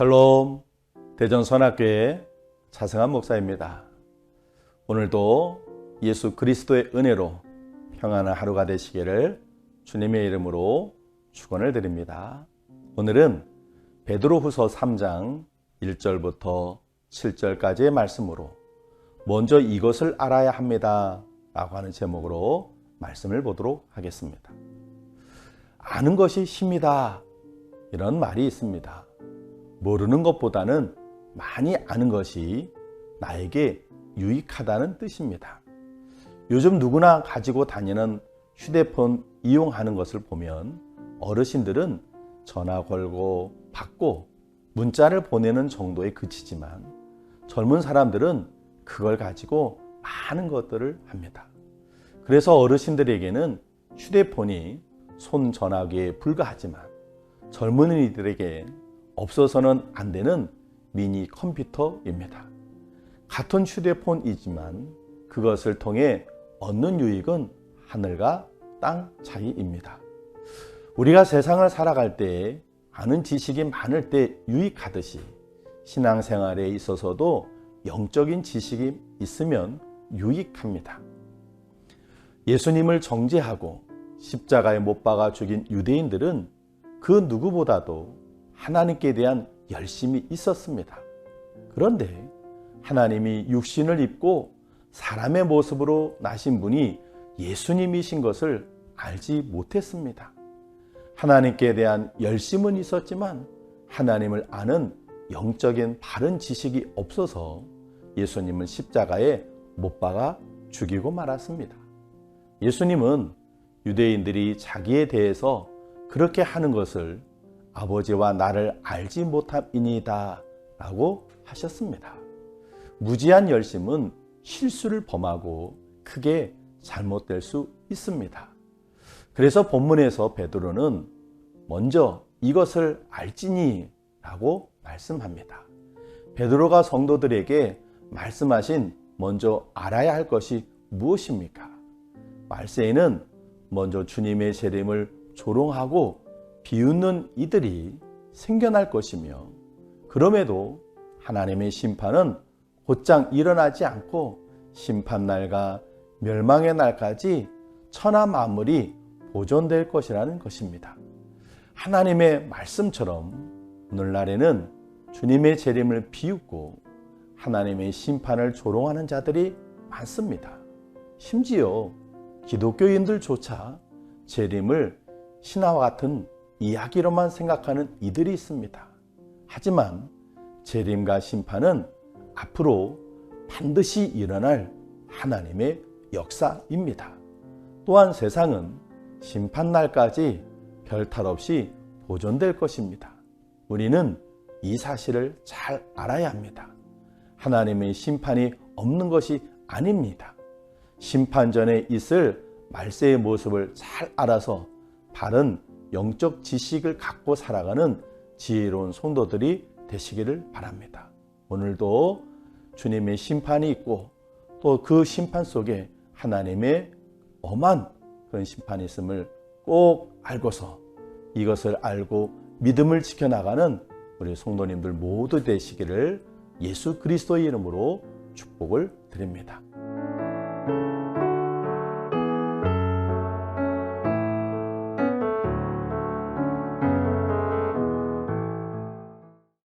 샬롬, 대전선악교회 차승환 목사입니다. 오늘도 예수 그리스도의 은혜로 평안한 하루가 되시기를 주님의 이름으로 축원을 드립니다. 오늘은 베드로후서 3장 1절부터 7절까지의 말씀으로 먼저 이것을 알아야 합니다 라고 하는 제목으로 말씀을 보도록 하겠습니다. 아는 것이 힘이다, 이런 말이 있습니다. 모르는 것보다는 많이 아는 것이 나에게 유익하다는 뜻입니다. 요즘 누구나 가지고 다니는 휴대폰 이용하는 것을 보면 어르신들은 전화 걸고 받고 문자를 보내는 정도에 그치지만 젊은 사람들은 그걸 가지고 많은 것들을 합니다. 그래서 어르신들에게는 휴대폰이 손전화기에 불과하지만 젊은이들에게 없어서는 안 되는 미니 컴퓨터입니다. 같은 휴대폰이지만 그것을 통해 얻는 유익은 하늘과 땅 차이입니다. 우리가 세상을 살아갈 때 아는 지식이 많을 때 유익하듯이 신앙생활에 있어서도 영적인 지식이 있으면 유익합니다. 예수님을 정죄하고 십자가에 못 박아 죽인 유대인들은 그 누구보다도 하나님께 대한 열심이 있었습니다. 그런데 하나님이 육신을 입고 사람의 모습으로 나신 분이 예수님이신 것을 알지 못했습니다. 하나님께 대한 열심은 있었지만 하나님을 아는 영적인 바른 지식이 없어서 예수님을 십자가에 못 박아 죽이고 말았습니다. 예수님은 유대인들이 자기에 대해서 그렇게 하는 것을 아버지와 나를 알지 못함이니이다 라고 하셨습니다. 무지한 열심은 실수를 범하고 크게 잘못될 수 있습니다. 그래서 본문에서 베드로는 먼저 이것을 알지니 라고 말씀합니다. 베드로가 성도들에게 말씀하신 먼저 알아야 할 것이 무엇입니까? 말세에는 먼저 주님의 재림을 조롱하고 비웃는 이들이 생겨날 것이며 그럼에도 하나님의 심판은 곧장 일어나지 않고 심판날과 멸망의 날까지 천하 만물이 보존될 것이라는 것입니다. 하나님의 말씀처럼 오늘날에는 주님의 재림을 비웃고 하나님의 심판을 조롱하는 자들이 많습니다. 심지어 기독교인들조차 재림을 신화와 같은 이야기로만 생각하는 이들이 있습니다. 하지만 재림과 심판은 앞으로 반드시 일어날 하나님의 역사입니다. 또한 세상은 심판날까지 별탈 없이 보존될 것입니다. 우리는 이 사실을 잘 알아야 합니다. 하나님의 심판이 없는 것이 아닙니다. 심판 전에 있을 말세의 모습을 잘 알아서 바른 영적 지식을 갖고 살아가는 지혜로운 성도들이 되시기를 바랍니다. 오늘도 주님의 심판이 있고 또 그 심판 속에 하나님의 엄한 그런 심판이 있음을 꼭 알고서 이것을 알고 믿음을 지켜나가는 우리 성도님들 모두 되시기를 예수 그리스도의 이름으로 축복을 드립니다.